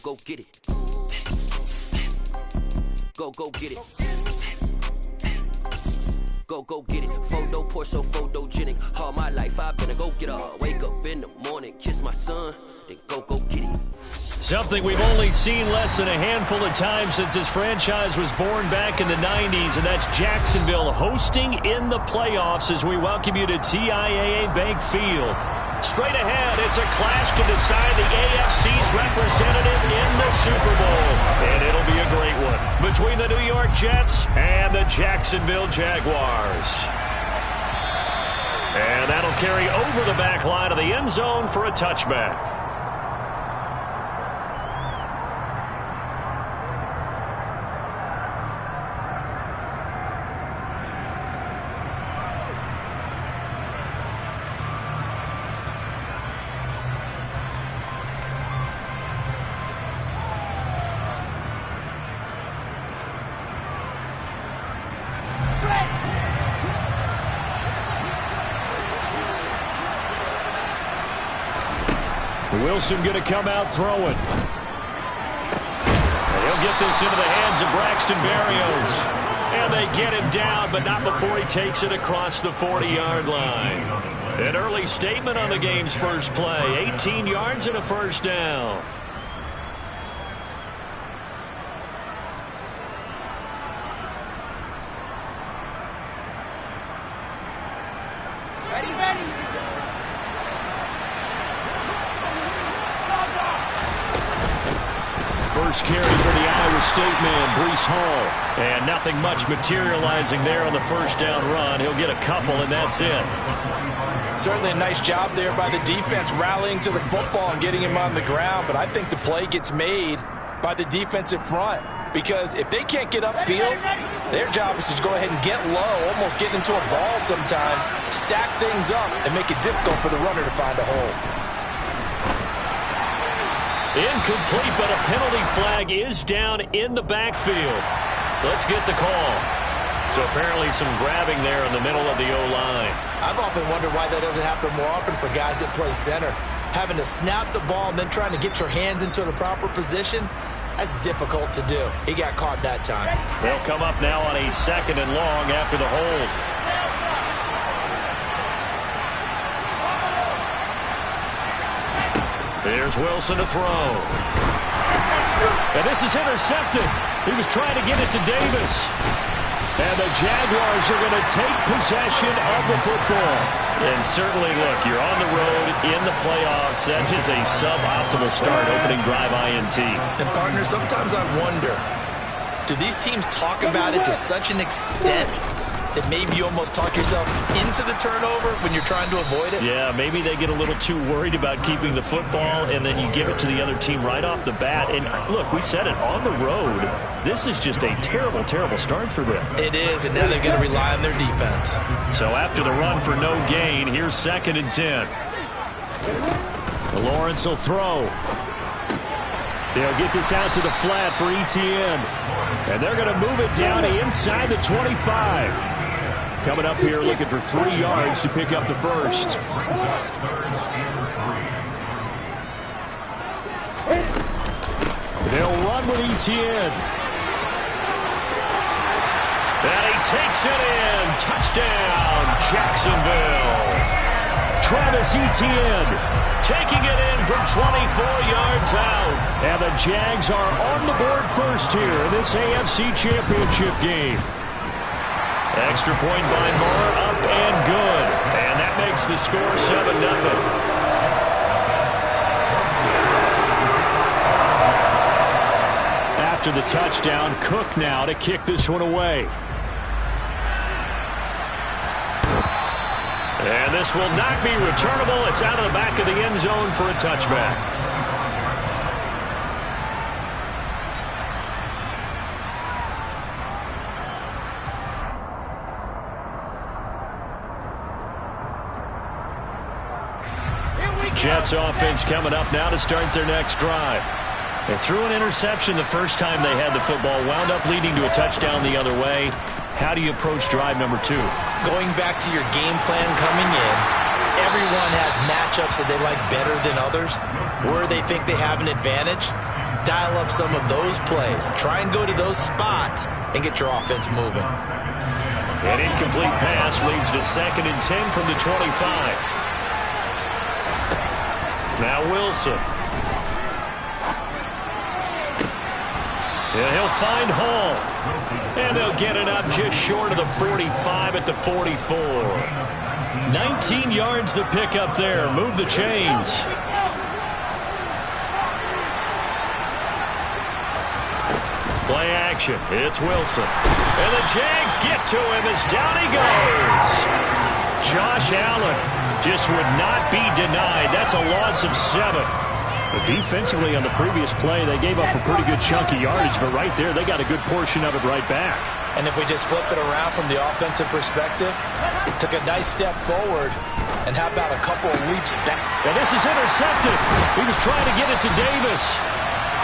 go get it. Go get it. Go get it. Photo Porsche, photogenic. All my life I've been a go-getter. Wake up in the morning, kiss my son, then go get it. Something we've only seen less than a handful of times since this franchise was born back in the 90s, and that's Jacksonville hosting in the playoffs as we welcome you to TIAA Bank Field. Straight ahead, it's a clash to decide the AFC's representative in the Super Bowl. And it'll be a great one between the New York Jets and the Jacksonville Jaguars. And that'll carry over the back line of the end zone for a touchback. Wilson going to come out throwing. And he'll get this into the hands of Braxton Berrios. And they get him down, but not before he takes it across the 40-yard line. An early statement on the game's first play. 18 yards and a first down. First carry for the Iowa State man, Breece Hall. And nothing much materializing there on the first down run. He'll get a couple, and that's it. Certainly a nice job there by the defense rallying to the football and getting him on the ground. But I think the play gets made by the defensive front. Because if they can't get upfield, their job is to go ahead and get low, almost get into a ball sometimes, stack things up, and make it difficult for the runner to find a hole. Incomplete, but a penalty flag is down in the backfield. Let's get the call. So apparently some grabbing there in the middle of the O-line. I've often wondered why that doesn't happen more often for guys that play center. Having to snap the ball and then trying to get your hands into the proper position, that's difficult to do. He got caught that time. They'll come up now on a second and long after the hold. There's Wilson to throw. And this is intercepted. He was trying to get it to Davis. And the Jaguars are going to take possession of the football. And certainly, look, you're on the road in the playoffs. That is a suboptimal start, opening drive INT. And, partner, sometimes I wonder, do these teams talk about it to such an extent that maybe you almost talk yourself into the turnover when you're trying to avoid it? Yeah, maybe they get a little too worried about keeping the football, and then you give it to the other team right off the bat. And look, we said it, on the road, this is just a terrible, terrible start for them. It is, and now they've got to rely on their defense. So after the run for no gain, here's 2nd and 10. Lawrence will throw. They'll get this out to the flat for ETN. And they're going to move it down inside the 25. Coming up here looking for 3 yards to pick up the first. They'll run with ETN. And he takes it in. Touchdown, Jacksonville. Travis Etienne taking it in from 24 yards out. And the Jags are on the board first here in this AFC Championship game. Extra point by Moore, up and good. And that makes the score 7-0. After the touchdown, Cook now to kick this one away. And this will not be returnable. It's out of the back of the end zone for a touchback. Jets offense coming up now to start their next drive. They threw an interception the first time they had the football, wound up leading to a touchdown the other way. How do you approach drive number 2? Going back to your game plan coming in, everyone has matchups that they like better than others, where they think they have an advantage. dial up some of those plays. Try and go to those spots and get your offense moving. An incomplete pass leads to 2nd and 10 from the 25. Now Wilson. And he'll find Hall. And they'll get it up just short of the 45 at the 44. 19 yards to pick up there. Move the chains. Play action. It's Wilson. And the Jags get to him as down he goes. Josh Allen just would not be denied. That's a loss of 7. But defensively on the previous play, they gave up a pretty good chunk of yardage, but right there, they got a good portion of it right back. And if we just flip it around from the offensive perspective, took a nice step forward, and how about a couple of leaps back? And this is intercepted. He was trying to get it to Davis.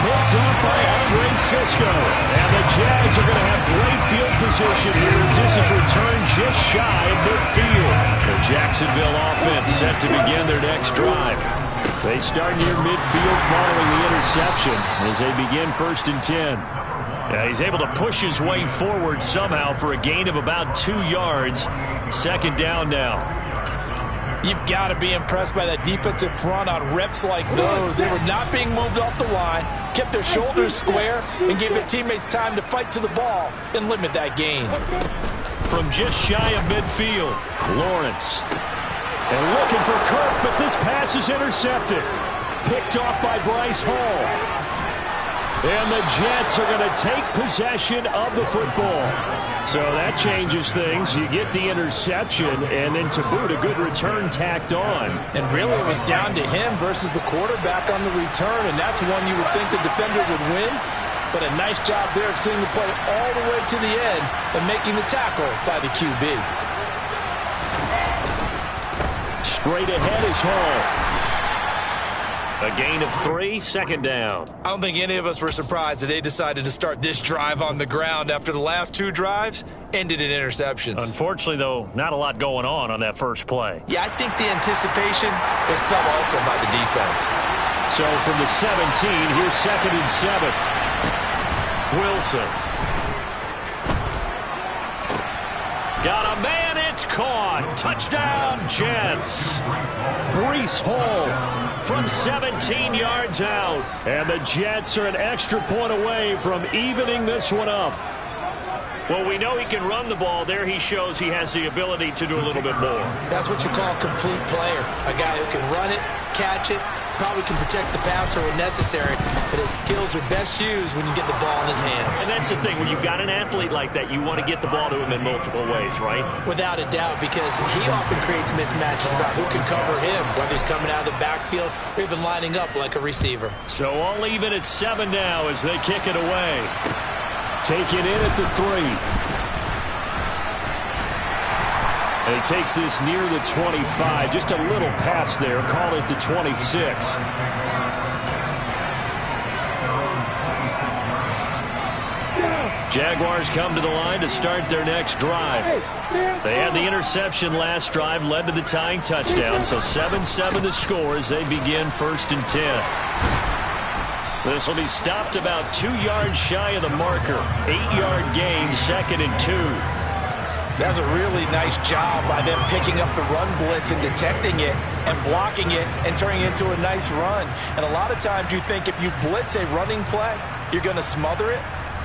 Picked up by Andre Cisco. And the Jags are going to have great field position here as this is returned just shy of midfield. The Jacksonville offense set to begin their next drive. They start near midfield following the interception as they begin 1st and 10. Now he's able to push his way forward somehow for a gain of about 2 yards. 2nd down now. You've got to be impressed by that defensive front on reps like those. They were not being moved off the line, kept their shoulders square, and gave their teammates time to fight to the ball and limit that gain. From just shy of midfield, Lawrence. And looking for Kirk, but this pass is intercepted. Picked off by Bryce Hall. And the Jets are going to take possession of the football. So that changes things. You get the interception, and then to boot, a good return tacked on. And really, it was down to him versus the quarterback on the return, and that's one you would think the defender would win. But a nice job there of seeing the play all the way to the end and making the tackle by the QB. Straight ahead is Hall. A gain of 3, 2nd down. I don't think any of us were surprised that they decided to start this drive on the ground after the last 2 drives ended in interceptions. Unfortunately, though, not a lot going on that first play. Yeah, I think the anticipation was felt also by the defense. So from the 17, here's 2nd and 7. Wilson. Got a man, it's caught. Touchdown, Jets. Breece Hall from 17 yards out. And the Jets are an extra point away from evening this one up. Well, we know he can run the ball. There he shows he has the ability to do a little bit more. That's what you call a complete player. A guy who can run it, catch it, probably can protect the passer when necessary, but his skills are best used when you get the ball in his hands. And that's the thing. When you've got an athlete like that, you want to get the ball to him in multiple ways, right? Without a doubt, because he often creates mismatches about who can cover him, whether he's coming out of the backfield or even lining up like a receiver. So all even at 7 now as they kick it away. Take it in at the 3. And he takes this near the 25. Just a little pass there. Call it the 26. Jaguars come to the line to start their next drive. They had the interception last drive, led to the tying touchdown. So 7-7 the score as they begin 1st and 10. This will be stopped about 2 yards shy of the marker. 8-yard gain, 2nd and 2. That's a really nice job by them picking up the run blitz and detecting it and blocking it and turning it into a nice run. And a lot of times you think if you blitz a running play, you're going to smother it.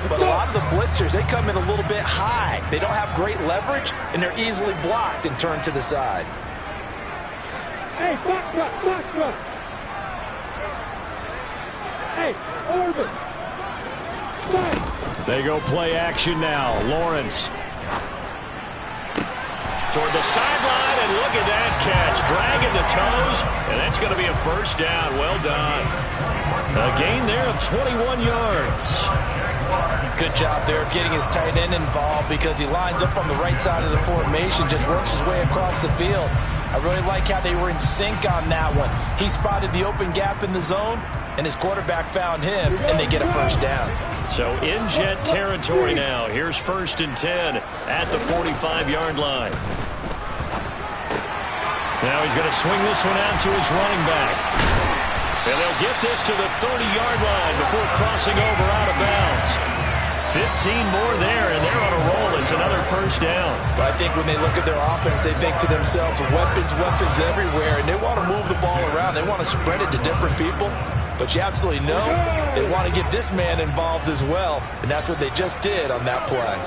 But a lot of the blitzers, they come in a little bit high. They don't have great leverage, and they're easily blocked and turned to the side. Hey, box truck. Hey, Orban. They go play action now. Lawrence. Toward the sideline, and look at that catch. Dragging the toes, and that's going to be a 1st down. Well done. A gain there of 21 yards. Good job there of getting his tight end involved because he lines up on the right side of the formation, just works his way across the field. I really like how they were in sync on that one. He spotted the open gap in the zone, and his quarterback found him, and they get a 1st down. So in Jet territory now. Here's 1st and 10 at the 45-yard line. Now he's going to swing this one out to his running back. And they'll get this to the 30-yard line before crossing over out of bounds. 15 more there, and they're on a roll. It's another first down. But I think when they look at their offense, they think to themselves, weapons, weapons everywhere, and they want to move the ball around. They want to spread it to different people. But you absolutely know they want to get this man involved as well, and that's what they just did on that play.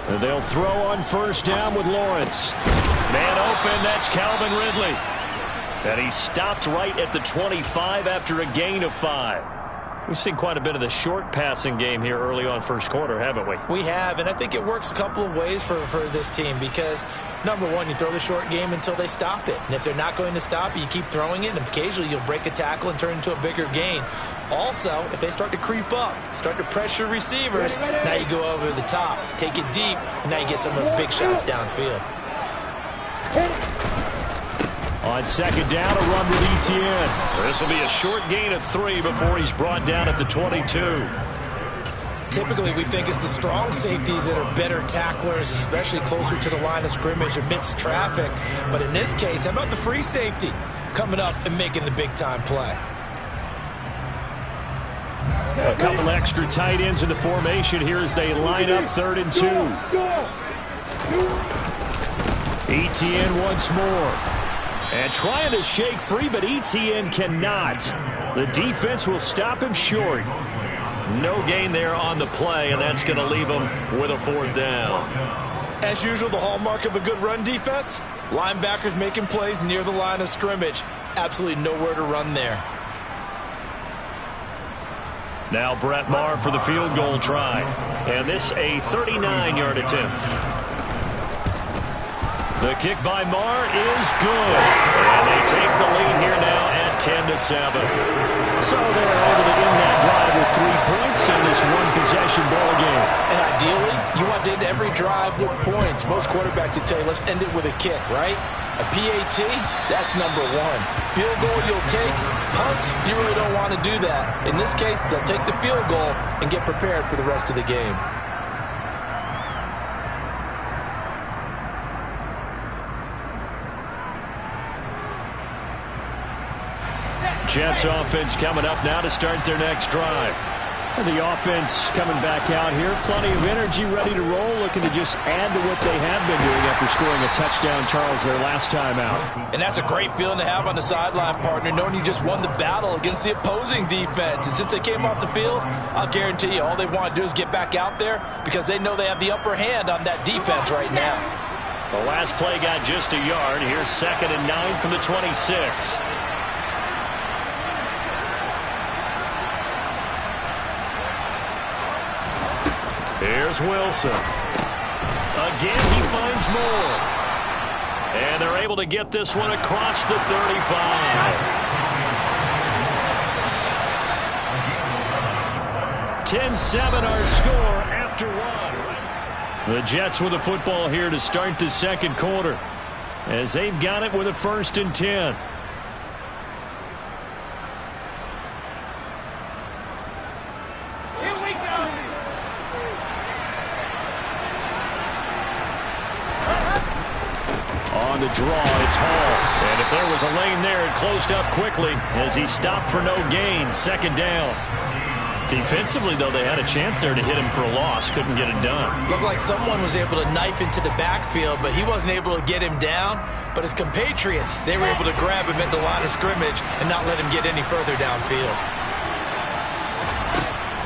And they'll throw on first down with Lawrence. Man open, that's Calvin Ridley. And he stopped right at the 25 after a gain of 5. We've seen quite a bit of the short passing game here early on first quarter, haven't we? We have, and I think it works a couple of ways for this team because, number one, you throw the short game until they stop it. And if they're not going to stop it, you keep throwing it, and occasionally you'll break a tackle and turn it into a bigger gain. Also, if they start to creep up, start to pressure receivers, now you go over the top, take it deep, and now you get some of those big shots downfield. On second down, a run with Etienne. This will be a short gain of 3 before he's brought down at the 22. Typically, we think it's the strong safeties that are better tacklers, especially closer to the line of scrimmage amidst traffic. But in this case, how about the free safety coming up and making the big-time play? A couple extra tight ends in the formation here as they line up 3rd and 2. Etienne once more. And trying to shake free, but Etienne cannot. The defense will stop him short. No gain there on the play, and that's going to leave him with a 4th down. As usual, the hallmark of a good run defense, linebackers making plays near the line of scrimmage. Absolutely nowhere to run there. Now Brett Maher for the field goal try. And this a 39-yard attempt. The kick by Maher is good. And they take the lead here now at 10-7. So they're able to end that drive with 3 points in this one-possession ball game. And ideally, you want to end every drive with points. Most quarterbacks would tell you, let's end it with a kick, right? A PAT, that's number 1. Field goal you'll take. Punts, you really don't want to do that. In this case, they'll take the field goal and get prepared for the rest of the game. Jets offense coming up now to start their next drive. And the offense coming back out here. Plenty of energy, ready to roll, looking to just add to what they have been doing after scoring a touchdown, Charles, their last time out. And that's a great feeling to have on the sideline, partner, knowing you just won the battle against the opposing defense. And since they came off the field, I'll guarantee you all they want to do is get back out there because they know they have the upper hand on that defense right now. The last play got just a yard. Here's 2nd and 9 from the 26. Here's Wilson. Again, he finds more. And they're able to get this one across the 35. 10-7 our score after 1. The Jets with the football here to start the second quarter as they've got it with a 1st and 10. On the draw, it's Hall. And if there was a lane there, it closed up quickly as he stopped for no gain. 2nd down. Defensively, though, they had a chance there to hit him for a loss. Couldn't get it done. Looked like someone was able to knife into the backfield, but he wasn't able to get him down. But his compatriots, they were able to grab him at the line of scrimmage and not let him get any further downfield.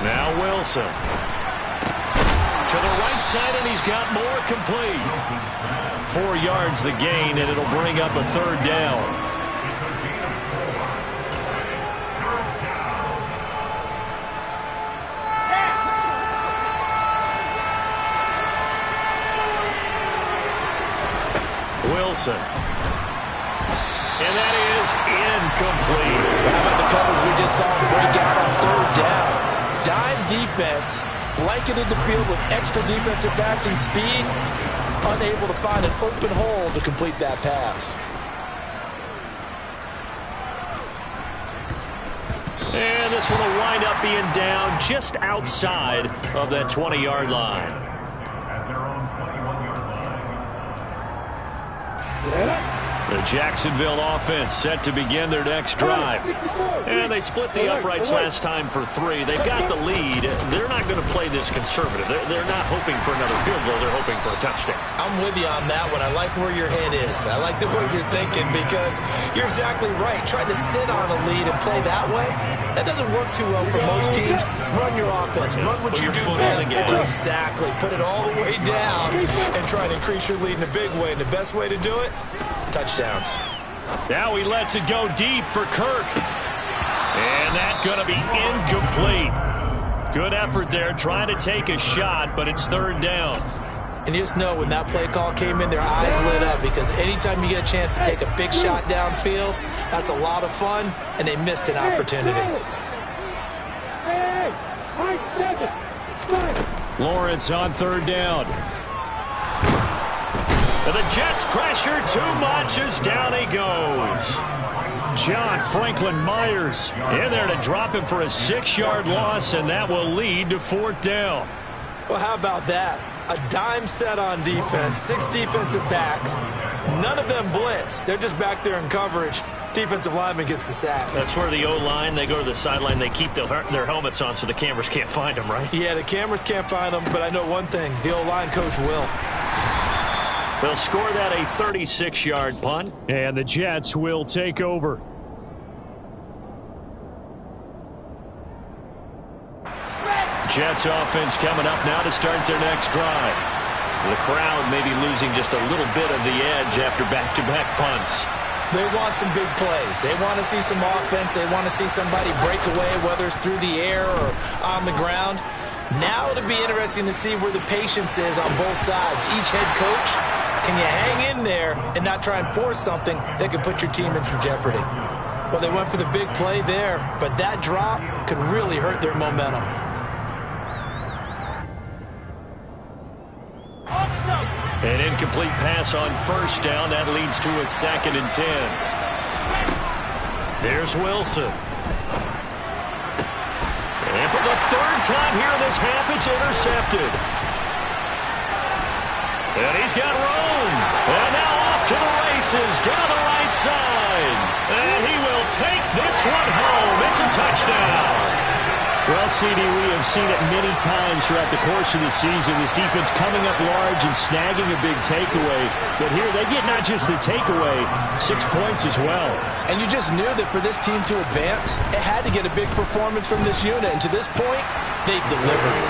Now Wilson. To the right side, and he's got more complete. 4 yards the gain, and it'll bring up a 3rd down. Wilson. And that is incomplete. How about the coverage we just saw him break out on 3rd down? Dime defense, blanketed the field with extra defensive backs and speed, unable to find an open hole to complete that pass. And this one will wind up being down just outside of that 20-yard line. The Jacksonville offense set to begin their next drive. And they split the uprights last time for 3. They've got the lead. They're not going to play this conservative. They're not hoping for another field goal. They're hoping for a touchdown. I'm with you on that one. I like where your head is. I like the way you're thinking because you're exactly right. Trying to sit on a lead and play that way, that doesn't work too well for most teams. Run your offense. Run what you do best. Exactly. Put it all the way down and try to increase your lead in a big way. And the best way to do it, touchdowns. Now he lets it go deep for Kirk. And that's going to be incomplete. Good effort there trying to take a shot, but it's 3rd down. And you just know when that play call came in, their eyes lit up because anytime you get a chance to take a big shot downfield, that's a lot of fun, and they missed an opportunity. Lawrence on 3rd down. And the Jets pressure too much as down he goes. John Franklin Myers in there to drop him for a 6-yard loss, and that will lead to 4th down. Well, how about that? A dime set on defense, 6 defensive backs. None of them blitz. They're just back there in coverage. Defensive lineman gets the sack. That's where the O-line, they go to the sideline, they keep their helmets on so the cameras can't find them, right? Yeah, the cameras can't find them, but I know one thing. The O-line coach will. They'll score that a 36-yard punt, and the Jets will take over. Jets offense coming up now to start their next drive. The crowd may be losing just a little bit of the edge after back-to-back punts. They want some big plays. They want to see some offense. They want to see somebody break away, whether it's through the air or on the ground. Now it'll be interesting to see where the patience is on both sides. Each head coach, can you hang in there and not try and force something that could put your team in some jeopardy? Well, they went for the big play there, but that drop could really hurt their momentum. An incomplete pass on 1st down. That leads to a 2nd and 10. There's Wilson. And for the 3rd time here in this half, it's intercepted. And he's got room. And now off to the races down the right side. And he will take this one home. It's a touchdown. Well, CD, we have seen it many times throughout the course of the season. This defense coming up large and snagging a big takeaway. But here they get not just the takeaway, 6 points as well. And you just knew that for this team to advance, it had to get a big performance from this unit. And to this point, they've delivered.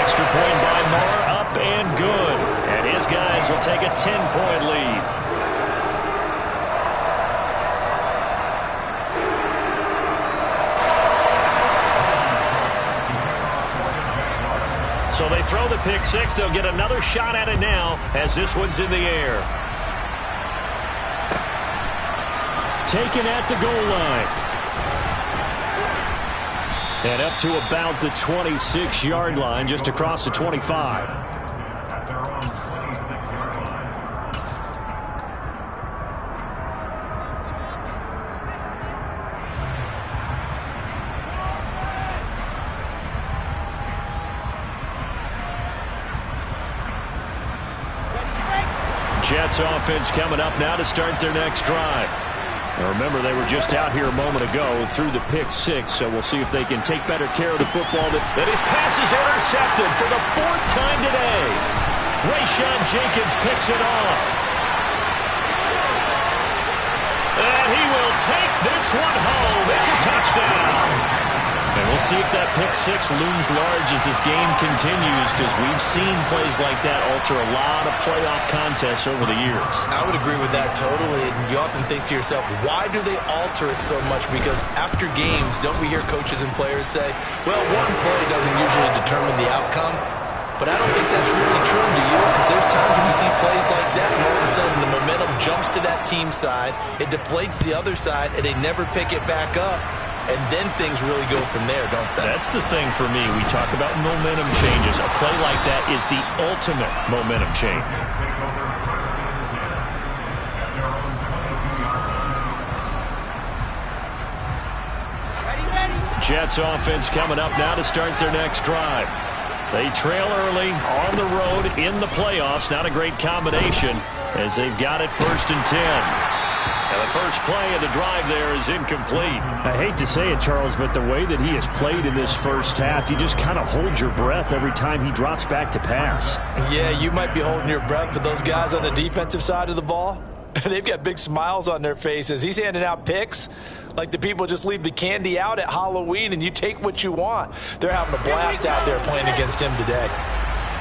Extra point by Marr, up and good. And his guys will take a 10-point lead. So they throw the pick 6. They'll get another shot at it now as this one's in the air. Taken at the goal line. And up to about the 26-yard line, just across the 25. Jets offense coming up now to start their next drive. Now remember, they were just out here a moment ago through the pick 6, so we'll see if they can take better care of the football. That his pass is intercepted for the 4th time today. Rayshon Jenkins picks it off. And he will take this one home. It's a touchdown. And we'll see if that pick 6 looms large as this game continues, because we've seen plays like that alter a lot of playoff contests over the years. I would agree with that totally. And you often think to yourself, why do they alter it so much? Because after games, don't we hear coaches and players say, well, one play doesn't usually determine the outcome. But I don't think that's really true, do you? Because there's times when we see plays like that, and all of a sudden the momentum jumps to that team side, it deflates the other side, and they never pick it back up. And then things really go from there, don't they? That's the thing for me. We talk about momentum changes. A play like that is the ultimate momentum change. Ready, ready. Jets offense coming up now to start their next drive. They trail early on the road in the playoffs. Not a great combination as they've got it 1st and 10. And the first play of the drive there is incomplete. I hate to say it, Charles, but the way that he has played in this first half, you just kind of hold your breath every time he drops back to pass. Yeah, you might be holding your breath, but those guys on the defensive side of the ball, they've got big smiles on their faces. He's handing out picks like the people just leave the candy out at Halloween and you take what you want. They're having a blast out there playing against him today.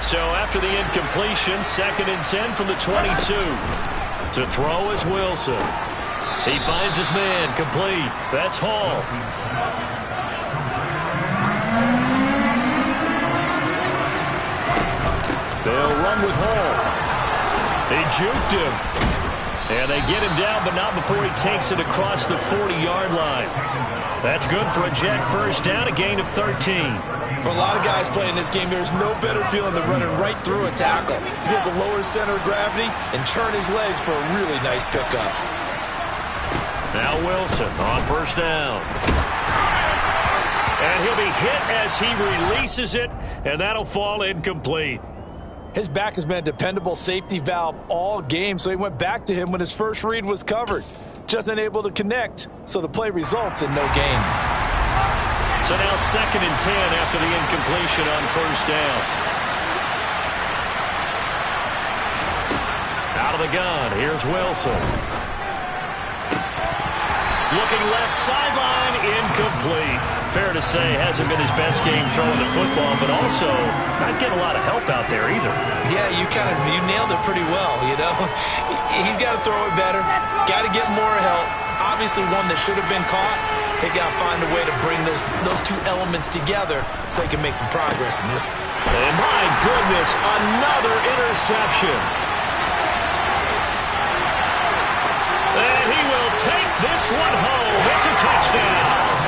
So after the incompletion, 2nd and 10 from the 22. To throw is Wilson. He finds his man, complete. That's Hall. They'll run with Hall. They juked him. And they get him down, but not before he takes it across the 40-yard line. That's good for a Jet first down, a gain of 13. For a lot of guys playing this game, there's no better feeling than running right through a tackle. He's able to lower his center of gravity and turn his legs for a really nice pickup. Now Wilson on 1st down. And he'll be hit as he releases it, and that'll fall incomplete. His back has been a dependable safety valve all game, so he went back to him when his first read was covered. Just unable to connect, so the play results in no gain. So now 2nd and 10 after the incompletion on 1st down. Out of the gun, here's Wilson. Looking left sideline, incomplete. Fair to say, hasn't been his best game throwing the football, but also not getting a lot of help out there either. Yeah, you nailed it pretty well, you know. He's got to throw it better, got to get more help. Obviously one that should have been caught. They got to find a way to bring those two elements together so they can make some progress in this. And my goodness, another interception. And he will take this one home. It's a touchdown.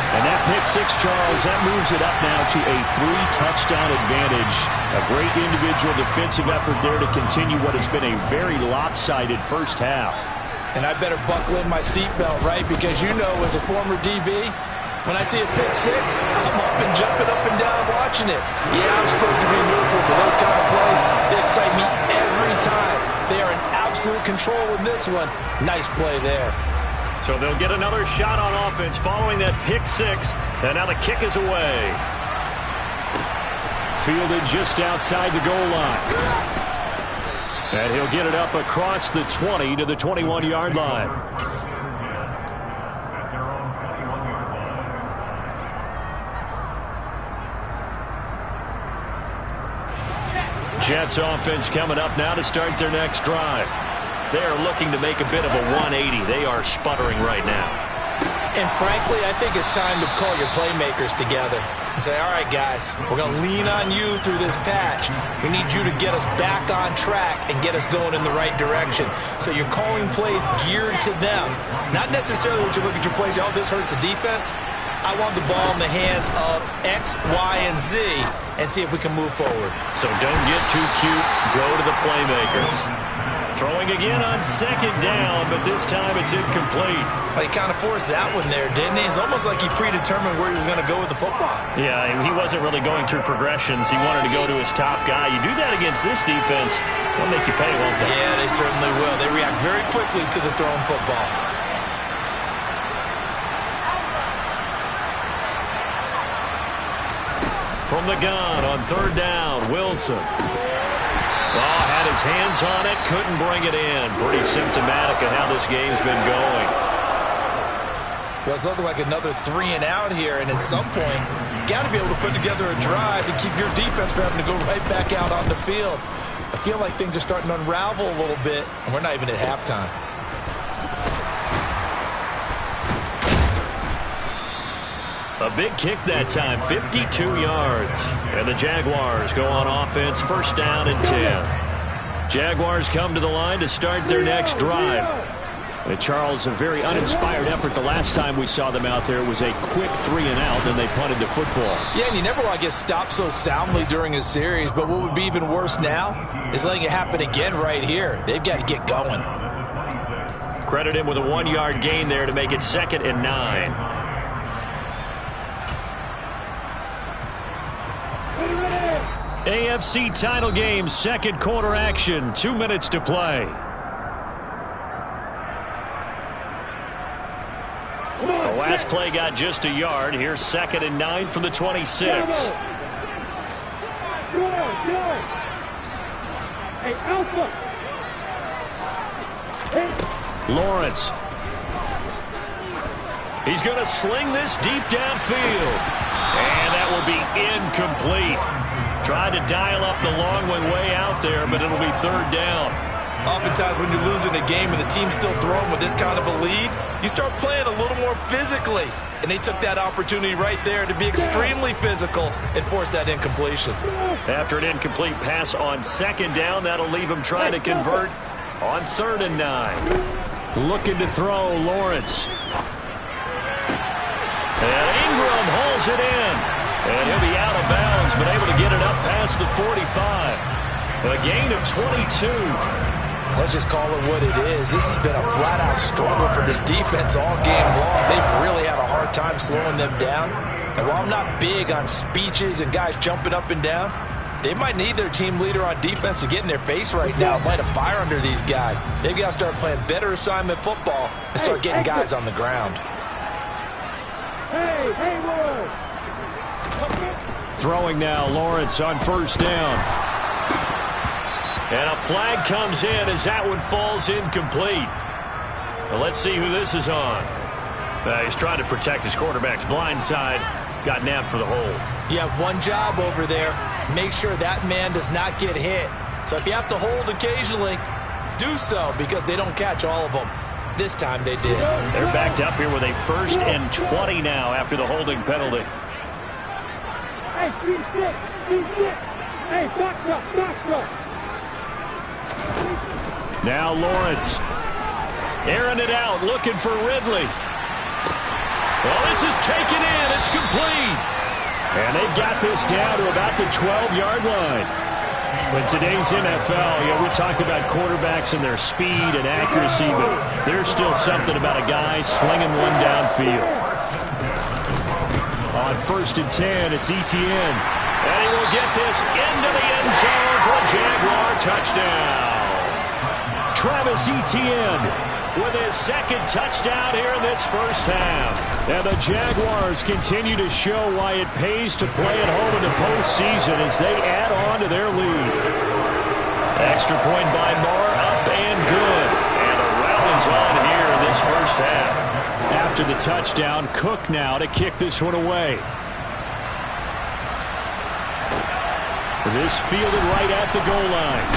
And that pick six, Charles, that moves it up now to a 3-touchdown advantage. A great individual defensive effort there to continue what has been a very lopsided first half. And I better buckle in my seatbelt, right? Because you know, as a former DB, when I see a pick six, I'm up and jumping up and down watching it. Yeah, I'm supposed to be neutral, but those kind of plays, they excite me every time. They are in absolute control in this one. Nice play there. So they'll get another shot on offense following that pick six. And now the kick is away. Fielded just outside the goal line. And he'll get it up across the 20 to the 21-yard line. Jets offense coming up now to start their next drive. They are looking to make a bit of a 180. They are sputtering right now. And frankly, I think it's time to call your playmakers together and say, all right, guys, we're going to lean on you through this patch. We need you to get us back on track and get us going in the right direction. So you're calling plays geared to them. Not necessarily when you look at your plays, oh, this hurts the defense. I want the ball in the hands of X, Y, and Z and see if we can move forward. So don't get too cute. Go to the playmakers. Throwing again on second down, but this time it's incomplete. Well, he kind of forced that one there, didn't he? It's almost like he predetermined where he was going to go with the football. Yeah, he wasn't really going through progressions. He wanted to go to his top guy. You do that against this defense, they'll make you pay, won't they? Yeah, they certainly will. They react very quickly to the thrown football. From the gun on third down, Wilson. Oh, had his hands on it, couldn't bring it in. Pretty symptomatic of how this game's been going. Well, it's looking like another 3-and-out here, and at some point, you got to be able to put together a drive to keep your defense from having to go right back out on the field. I feel like things are starting to unravel a little bit, and we're not even at halftime. A big kick that time, 52 yards. And the Jaguars go on offense, first down and 10. Jaguars come to the line to start their next drive. And Charles, a very uninspired effort. The last time we saw them out there was a quick 3-and-out, and they punted the football. Yeah, and you never want to get stopped so soundly during a series, but what would be even worse now is letting it happen again right here. They've got to get going. Credit him with a 1-yard gain there to make it 2nd and 9. AFC title game, second quarter action, 2 minutes to play. The last play got just a yard. Here's 2nd and 9 from the 26. Hey, Alpha. Lawrence. He's going to sling this deep downfield. And that will be incomplete. Tried to dial up the long one way out there, but it'll be 3rd down. Oftentimes when you're losing a game and the team's still throwing with this kind of a lead, you start playing a little more physically. And they took that opportunity right there to be extremely physical and force that incompletion. After an incomplete pass on 2nd down, that'll leave him trying to convert on 3rd and 9. Looking to throw, Lawrence. And Ingram hauls it in. And he'll be out of bounds, but able to get it up past the 45. A gain of 22. Let's just call it what it is. This has been a flat-out struggle for this defense all game long. They've really had a hard time slowing them down. And while I'm not big on speeches and guys jumping up and down, they might need their team leader on defense to get in their face right now and light a fire under these guys. They've got to start playing better assignment football and start getting guys on the ground. Hey, Hayward. Throwing now, Lawrence on 1st down. And a flag comes in as that one falls incomplete. Well, let's see who this is on. He's trying to protect his quarterback's blind side. Got nabbed for the hold. You have one job over there. Make sure that man does not get hit. So if you have to hold occasionally, do so because they don't catch all of them. This time they did. They're backed up here with a 1st and 20 now after the holding penalty. Hey, 3-6. Hey, box up. Now Lawrence. Airing it out, looking for Ridley. Well, this is taken in. It's complete. And they've got this down to about the 12-yard line. In today's NFL, we talk about quarterbacks and their speed and accuracy, but there's still something about a guy slinging one downfield. On 1st and 10, it's Etienne. And he will get this into the end zone for a Jaguar touchdown. Travis Etienne with his 2nd touchdown here in this first half. And the Jaguars continue to show why it pays to play at home in the postseason as they add on to their lead. Extra point by Marr, up and good. And the rout is on here in this first half. After the touchdown, Cook now to kick this one away. This fielded right at the goal line.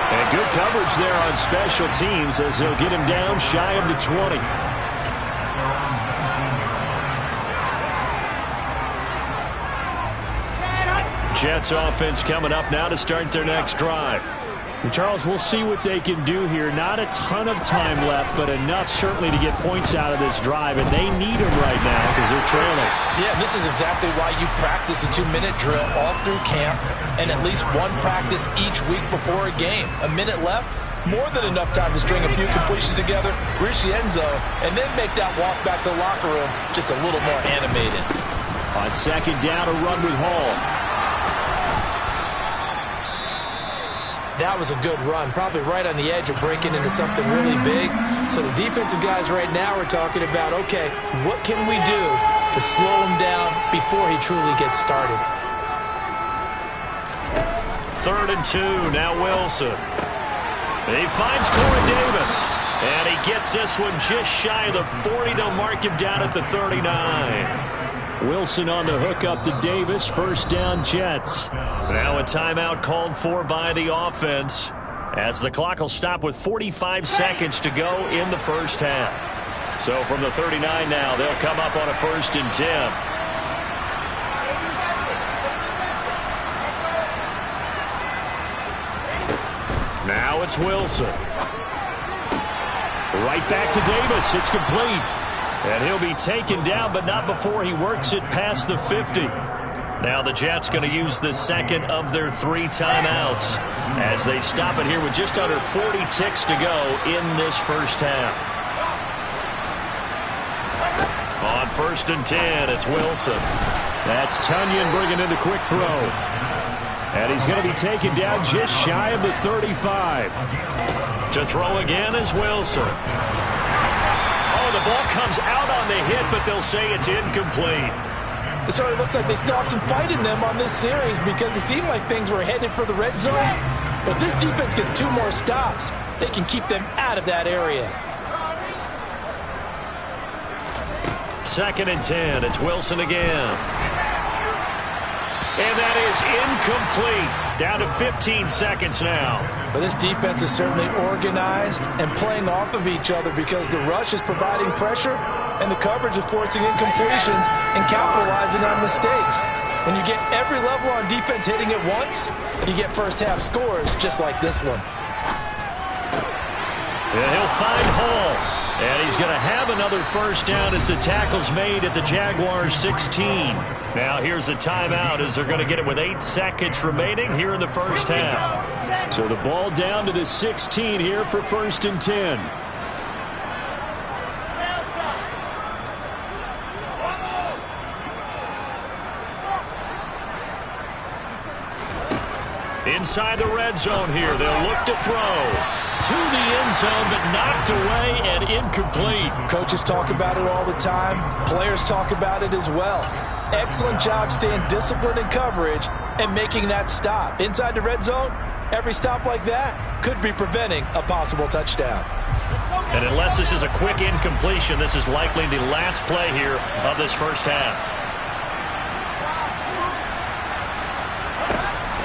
And good coverage there on special teams as they'll get him down shy of the 20. Jets offense coming up now to start their next drive. And Charles, we'll see what they can do here. Not a ton of time left, but enough certainly to get points out of this drive, and they need them right now because they're trailing. Yeah, this is exactly why you practice a 2-minute drill all through camp and at least one practice each week before a game. A minute left, more than enough time to string a few completions together, reach the end zone, and then make that walk back to the locker room just a little more animated. On 2nd down, a run with Hall. That was a good run, probably right on the edge of breaking into something really big. So the defensive guys right now are talking about, okay, what can we do to slow him down before he truly gets started? 3rd and 2, now Wilson. He finds Corey Davis, and he gets this one just shy of the 40. They'll mark him down at the 39. Wilson on the hook up to Davis. 1st down, Jets. Now a timeout called for by the offense as the clock will stop with 45 seconds to go in the first half. So from the 39 now, they'll come up on a 1st and 10. Now it's Wilson. Right back to Davis. It's complete. And he'll be taken down, but not before he works it past the 50. Now the Jets going to use the 2nd of their 3 timeouts as they stop it here with just under 40 ticks to go in this first half. On 1st and 10, it's Wilson. That's Tunyon bringing in the quick throw. And he's going to be taken down just shy of the 35. To throw again is Wilson. Oh, the ball comes out on the hit, but they'll say it's incomplete. It sort of looks like they still have some fight in them on this series because it seemed like things were headed for the red zone. But if this defense gets 2 more stops, they can keep them out of that area. 2nd and 10. It's Wilson again. And that is incomplete. Down to 15 seconds now. But this defense is certainly organized and playing off of each other because the rush is providing pressure and the coverage is forcing incompletions and capitalizing on mistakes. When you get every level on defense hitting at once, you get first-half scores just like this one. And he'll find Hall. And he's going to have another first down as the tackle's made at the Jaguars' 16. Now here's a timeout as they're going to get it with 8 seconds remaining here in the first half. So the ball down to the 16 here for 1st and 10. Inside the red zone here, they'll look to throw. To the end zone, but knocked away and incomplete. Coaches talk about it all the time. Players talk about it as well. Excellent job staying disciplined in coverage and making that stop. Inside the red zone, every stop like that could be preventing a possible touchdown. And unless this is a quick incompletion, this is likely the last play here of this first half.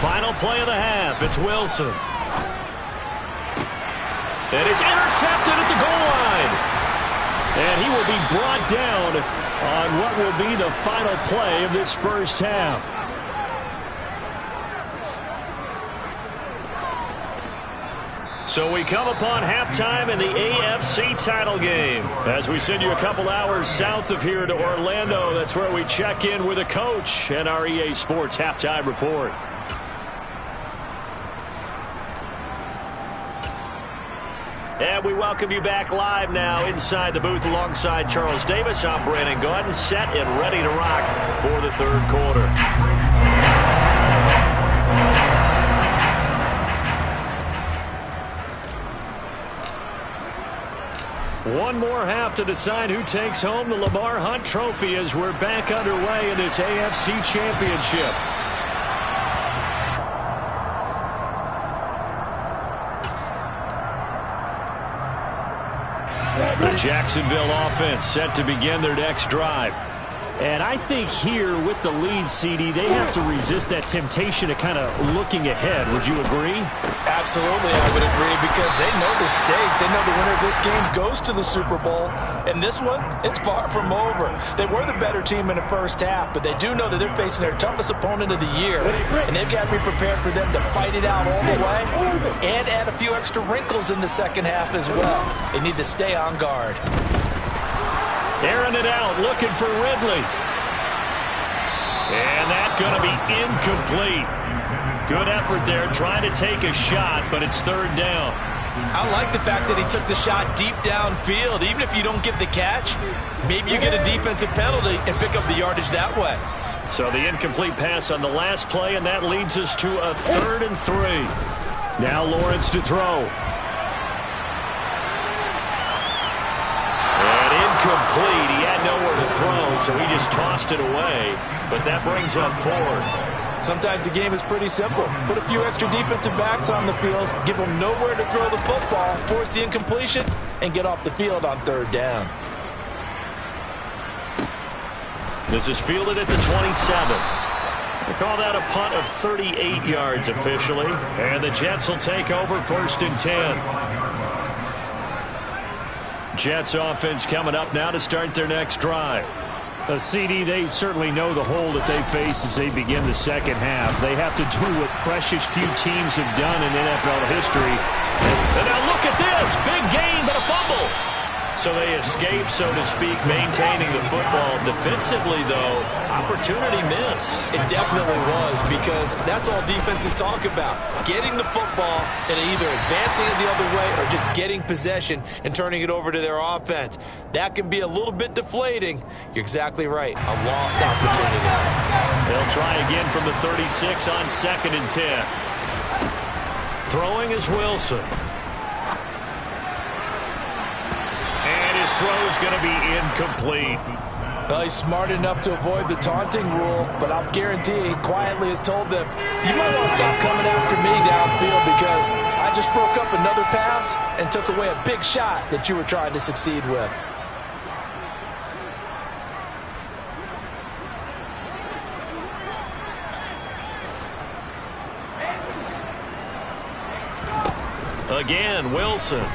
Final play of the half. It's Wilson. And it's intercepted at the goal line. And he will be brought down on what will be the final play of this first half. So we come upon halftime in the AFC title game. As we send you a couple hours south of here to Orlando, that's where we check in with a coach and our EA Sports halftime report. And we welcome you back live now inside the booth alongside Charles Davis. I'm Brandon Gaudin, set and ready to rock for the 3rd quarter. One more half to decide who takes home the Lamar Hunt Trophy as we're back underway in this AFC Championship. The Jacksonville offense set to begin their next drive. And I think here with the lead, CD, they have to resist that temptation of kind of looking ahead. Would you agree? Absolutely, I would agree, because they know the stakes. They know the winner of this game goes to the Super Bowl. And this one, it's far from over. They were the better team in the first half, but they do know that they're facing their toughest opponent of the year. And they've got to be prepared for them to fight it out all the way and add a few extra wrinkles in the second half as well. They need to stay on guard. Airing it out, looking for Ridley. And that's going to be incomplete. Good effort there, trying to take a shot, but it's 3rd down. I like the fact that he took the shot deep downfield. Even if you don't get the catch, maybe you get a defensive penalty and pick up the yardage that way. So the incomplete pass on the last play, and that leads us to a 3rd and 3. Now Lawrence to throw. Complete. He had nowhere to throw, so he just tossed it away. But that brings up 4th. Sometimes the game is pretty simple. Put a few extra defensive backs on the field, give them nowhere to throw the football, force the incompletion, and get off the field on 3rd down. This is fielded at the 27. They call that a punt of 38 yards officially. And the Jets will take over 1st and 10. Jets offense coming up now to start their next drive. CD, they certainly know the hole that they face as they begin the second half. They have to do what precious few teams have done in NFL history. And now look at this. Big gain, but a fumble. So they escape, so to speak, maintaining the football. Defensively, though, opportunity miss. It definitely was, because that's all defenses talk about. Getting the football and either advancing it the other way or just getting possession and turning it over to their offense. That can be a little bit deflating. You're exactly right. A lost opportunity. They'll try again from the 36 on 2nd and 10. Throwing is Wilson. His throw is going to be incomplete. Well, he's smart enough to avoid the taunting rule, but I'll guarantee he quietly has told them, you might want to stop coming after me downfield because I just broke up another pass and took away a big shot that you were trying to succeed with. Again, Wilson.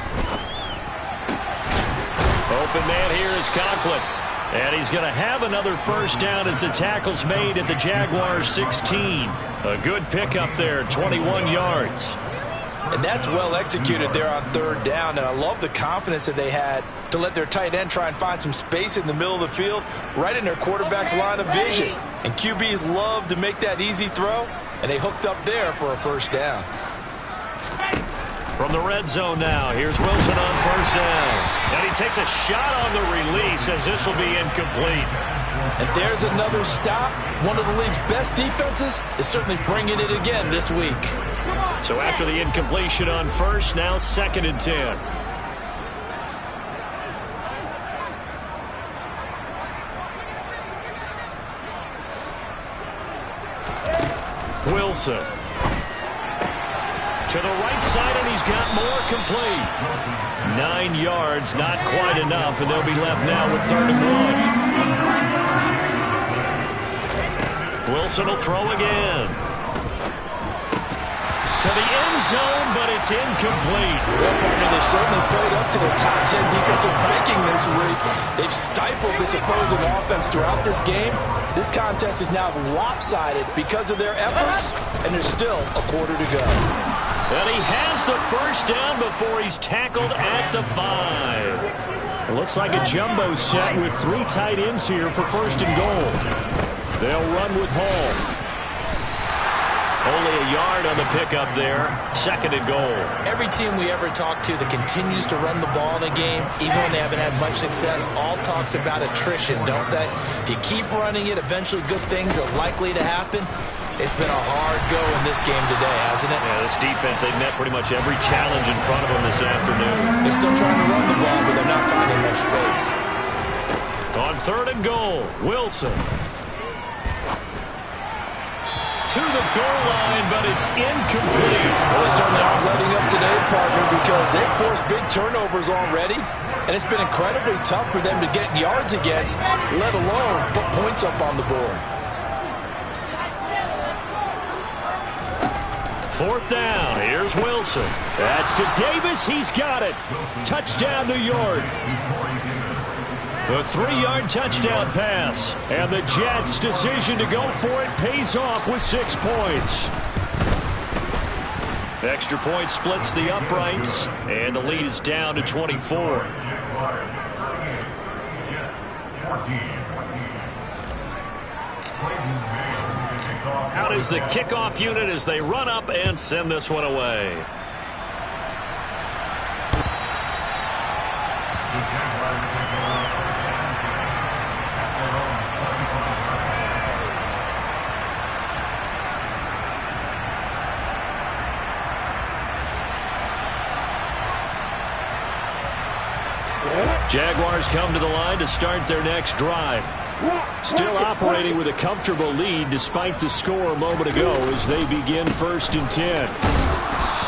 Open man here is Conklin. And he's going to have another first down as the tackle's made at the Jaguars 16. A good pickup there, 21 yards. And that's well executed there on 3rd down. And I love the confidence that they had to let their tight end try and find some space in the middle of the field, right in their quarterback's line of vision. And QBs love to make that easy throw, and they hooked up there for a first down. From the red zone now, here's Wilson on 1st down. And he takes a shot on the release as this will be incomplete. And there's another stop. One of the league's best defenses is certainly bringing it again this week. So after the incompletion on 1st, now 2nd and 10. Wilson. To the right side, and he's got more complete. 9 yards, not quite enough, and they'll be left now with 3rd and 1. Wilson will throw again. To the end zone, but it's incomplete. Well, partner, they've certainly played up to their top 10 defensive ranking this week. They've stifled this opposing offense throughout this game. This contest is now lopsided because of their efforts, and there's still a quarter to go. And he has the first down before he's tackled at the 5. It looks like a jumbo set with 3 tight ends here for 1st and goal. They'll run with Hall. Only a yard on the pickup there. 2nd and goal. Every team we ever talk to that continues to run the ball in a game, even when they haven't had much success, all talks about attrition, don't they? If you keep running it, eventually good things are likely to happen. It's been a hard go in this game today, hasn't it? Yeah, this defense, they've met pretty much every challenge in front of them this afternoon. They're still trying to run the ball, but they're not finding much space. On 3rd and goal, Wilson. To the goal line, but it's incomplete. Well, they certainly aren't letting up today, partner, because they've forced big turnovers already, and it's been incredibly tough for them to get yards against, let alone put points up on the board. 4th down. Here's Wilson. That's to Davis. He's got it. Touchdown, New York. The 3-yard touchdown pass. And the Jets' decision to go for it pays off with 6 points. Extra point splits the uprights. And the lead is down to 24. Out is the kickoff unit as they run up and send this one away. Jaguars come to the line to start their next drive. Still operating with a comfortable lead despite the score a moment ago as they begin 1st and 10.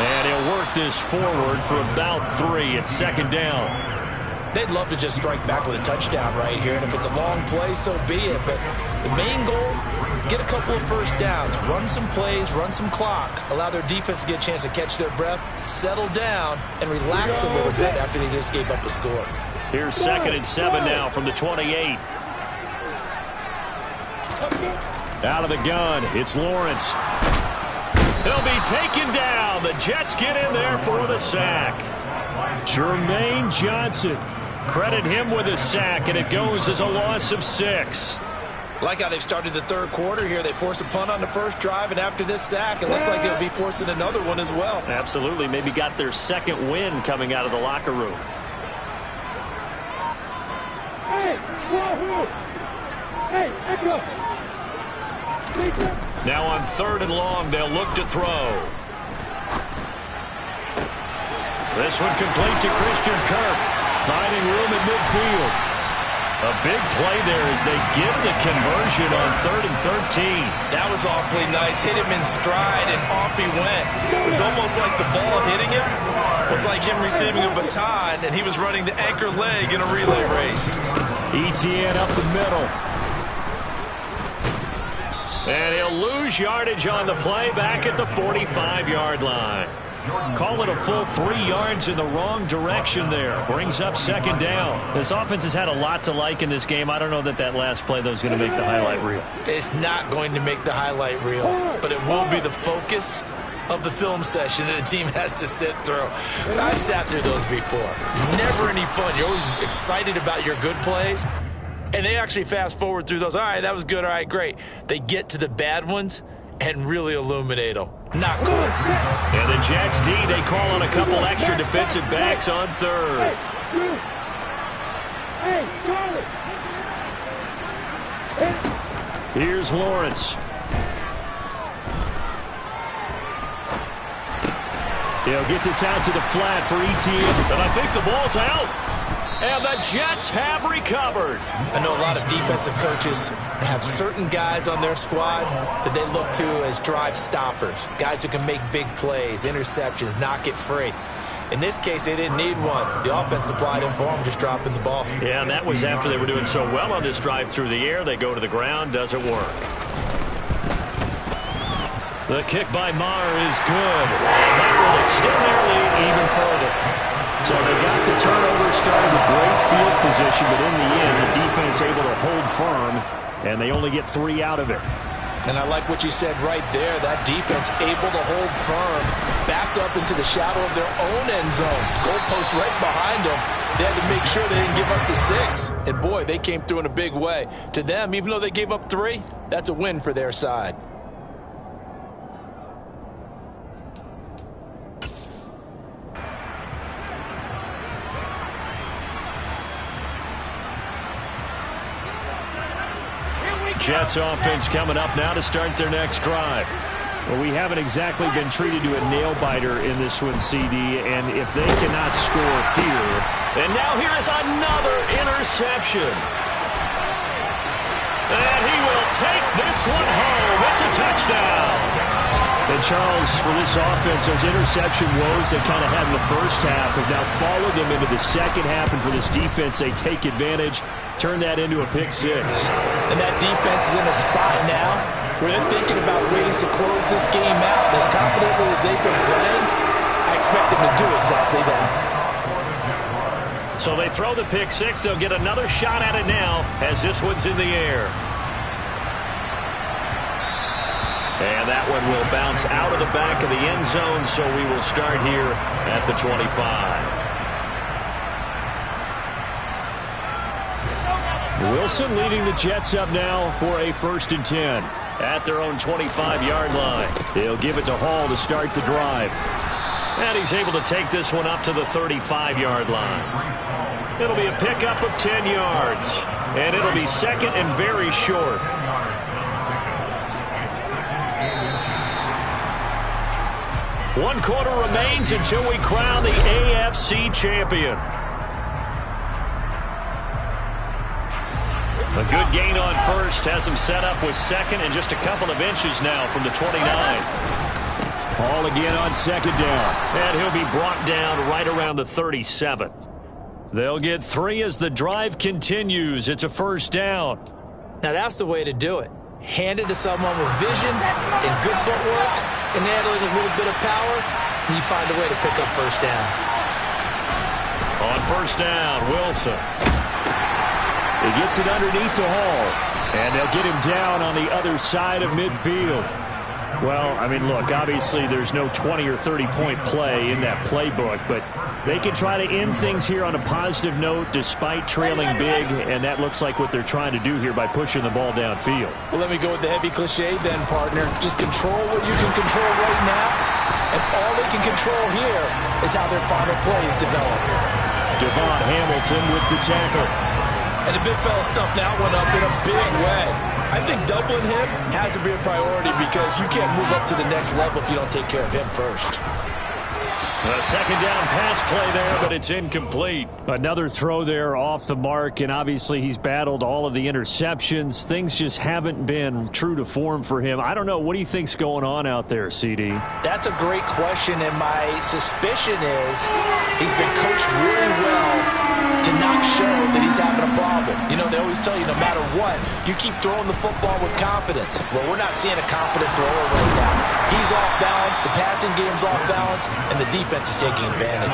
And he'll work this forward for about 3 at 2nd down. They'd love to just strike back with a touchdown right here, and if it's a long play, so be it. But the main goal, get a couple of first downs, run some plays, run some clock, allow their defense to get a chance to catch their breath, settle down, and relax a little bit after they just gave up a score. Here's 2nd and 7 now from the 28. Out of the gun, it's Lawrence. He'll be taken down. The Jets get in there for the sack. Jermaine Johnson credit him with a sack, and it goes as a loss of 6. Like how they've started the third quarter here. They force a punt on the first drive, and after this sack, it looks like they'll be forcing another one as well. Absolutely. Maybe got their second win coming out of the locker room. Hey, echo. Now on 3rd and long, they'll look to throw. This one complete to Christian Kirk, finding room in midfield. A big play there as they get the conversion on 3rd and 13. That was awfully nice. Hit him in stride, and off he went. It was almost like the ball hitting him was like him receiving a baton, and he was running the anchor leg in a relay race. ETN up the middle. And he'll lose yardage on the play back at the 45-yard line. Call it a full 3 yards in the wrong direction there. Brings up 2nd down. This offense has had a lot to like in this game. I don't know that last play, though, is going to make the highlight reel. It's not going to make the highlight reel, but it will be the focus of the film session that the team has to sit through. I've sat through those before. Never any fun. You're always excited about your good plays, and they actually fast forward through those. All right, that was good. All right, great. They get to the bad ones and really illuminate them. Not good. And the Jets D, they call on a couple extra defensive backs on 3rd. Hey, Charlie. Here's Lawrence. He'll get this out to the flat for ETN. And I think the ball's out. And the Jets have recovered. I know a lot of defensive coaches have certain guys on their squad that they look to as drive stoppers, guys who can make big plays, interceptions, knock it free. In this case, they didn't need one. The offense supplied it for them, just dropping the ball. Yeah, and that was after they were doing so well on this drive through the air. They go to the ground, doesn't work. The kick by Maher is good. And they will extend their lead even further. So they got the turnover, started with great field position, but in the end, the defense able to hold firm, and they only get 3 out of it. And I like what you said right there. That defense able to hold firm, backed up into the shadow of their own end zone. Goalpost right behind them. They had to make sure they didn't give up the 6. And boy, they came through in a big way. To them, even though they gave up 3, that's a win for their side. Jets offense coming up now to start their next drive. Well, we haven't exactly been treated to a nail-biter in this one, CD, and if they cannot score here. And now here is another interception. And he will take this one home. It's a touchdown. And Charles, for this offense, those interception woes they kind of had in the first half have now followed them into the second half, and for this defense, they take advantage, turn that into a pick 6. And that defense is in a spot now where they're thinking about ways to close this game out. As confidently as they've been playing, I expect them to do exactly that. So they throw the pick 6. They'll get another shot at it now as this one's in the air. And that one will bounce out of the back of the end zone, so we will start here at the 25. Wilson leading the Jets up now for a 1st and 10 at their own 25-yard line. He'll give it to Hall to start the drive. And he's able to take this one up to the 35-yard line. It'll be a pickup of 10 yards. And it'll be 2nd and very short. One quarter remains until we crown the AFC champion. A good gain on 1st has him set up with 2nd and just a couple of inches now from the 29. Ball again on 2nd down. And he'll be brought down right around the 37. They'll get 3 as the drive continues. It's a 1st down. Now that's the way to do it. Hand it to someone with vision and good footwork, and add a little bit of power, and you find a way to pick up 1st downs. On 1st down, Wilson. He gets it underneath to Hall, and they'll get him down on the other side of midfield. Well, I mean, look, obviously there's no 20 or 30-point play in that playbook, but they can try to end things here on a positive note despite trailing big, and that looks like what they're trying to do here by pushing the ball downfield. Well, let me go with the heavy cliche then, partner. Just control what you can control right now, and all they can control here is how their final plays develop. Devon Hamilton with the tackle. And the big fella stuffed that one up in a big way. I think doubling him has to be a priority because you can't move up to the next level if you don't take care of him first. A second down pass play there, but it's incomplete. Another throw there off the mark, and obviously he's battled all of the interceptions. Things just haven't been true to form for him. I don't know. What do you think's going on out there, CD? That's a great question, and my suspicion is he's been coached really well to not show that he's having a problem. You know, they always tell you no matter what, you keep throwing the football with confidence. Well, we're not seeing a confident thrower right now. He's off balance, the passing game's off balance, and the defense is taking advantage.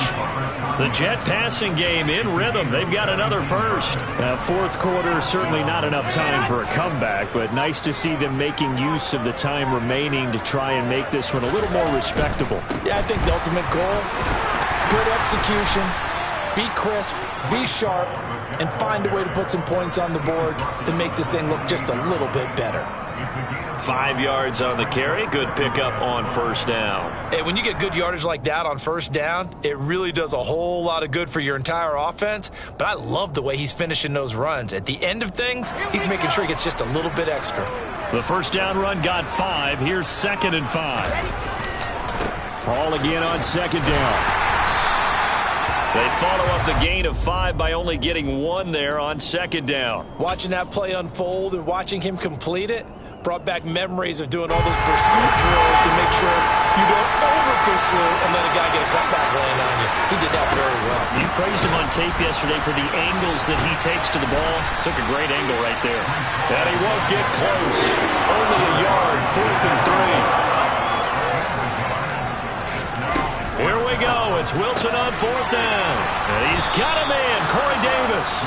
The Jet passing game in rhythm. They've got another first. Fourth quarter, certainly not enough time for a comeback, but nice to see them making use of the time remaining to try and make this one a little more respectable. Yeah, I think the ultimate goal, good execution, be crisp, be sharp, and find a way to put some points on the board to make this thing look just a little bit better. 5 yards on the carry. Good pickup on first down. Hey, when you get good yardage like that on first down, it really does a whole lot of good for your entire offense. But I love the way he's finishing those runs. At the end of things, he's making sure he gets just a little bit extra. The first down run got 5. Here's 2nd and 5. Paul again on second down. They follow up the gain of 5 by only getting 1 there on second down. Watching that play unfold and watching him complete it brought back memories of doing all those pursuit drills to make sure you don't over-pursue and let a guy get a cutback land on you. He did that very well. You praised him on tape yesterday for the angles that he takes to the ball. Took a great angle right there. And he won't get close. Only a yard, 4th and 3. Here we go. It's Wilson on 4th down. And he's got a man, Corey Davis.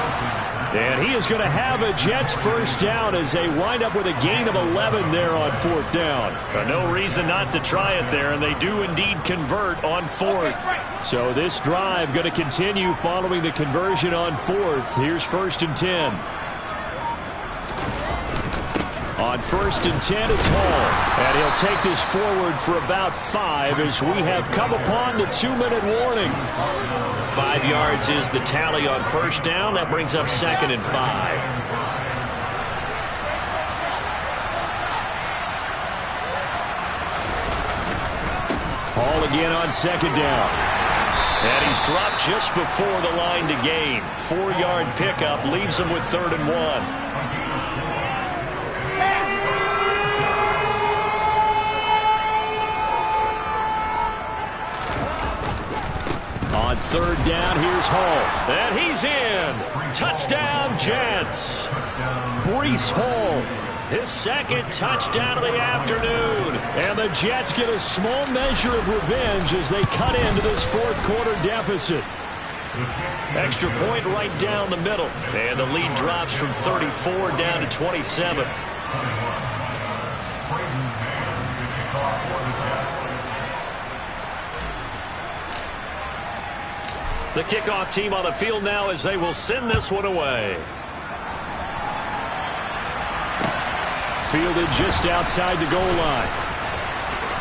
And he is going to have a Jets first down as they wind up with a gain of 11 there on 4th down. No reason not to try it there, and they do indeed convert on 4th. So this drive going to continue following the conversion on 4th. Here's 1st and 10. On 1st and 10, it's Hall. And he'll take this forward for about 5 as we have come upon the 2-minute warning. 5 yards is the tally on first down. That brings up 2nd and 5. Hall again on second down. And he's dropped just before the line to gain. 4-yard pickup leaves him with 3rd and 1. On 3rd down, here's Hall. And he's in. Touchdown, Jets. Breece Hall, his 2nd touchdown of the afternoon. And the Jets get a small measure of revenge as they cut into this 4th quarter deficit. Extra point right down the middle. And the lead drops from 34 down to 27. The kickoff team on the field now as they will send this one away. Fielded just outside the goal line.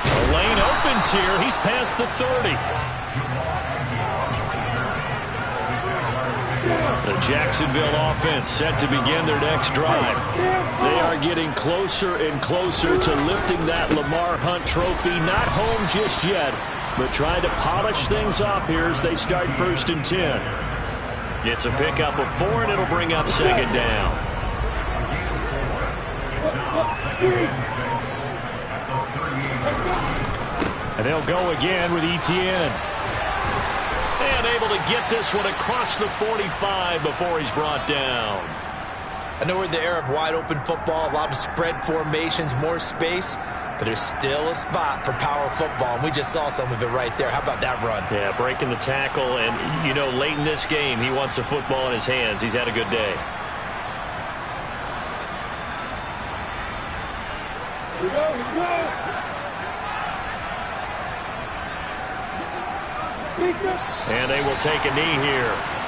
The lane opens here. He's past the 30. The Jacksonville offense set to begin their next drive. They are getting closer and closer to lifting that Lamar Hunt trophy. Not home just yet, but trying to polish things off here as they start 1st and 10. It's a pickup of 4, and it'll bring up 2nd down. And they'll go again with Etienne. And able to get this one across the 45 before he's brought down. I know we're in the era of wide-open football, a lot of spread formations, more space, but there's still a spot for power football, and we just saw some of it right there. How about that run? Yeah, breaking the tackle, and, you know, late in this game, he wants the football in his hands. He's had a good day. And they will take a knee here.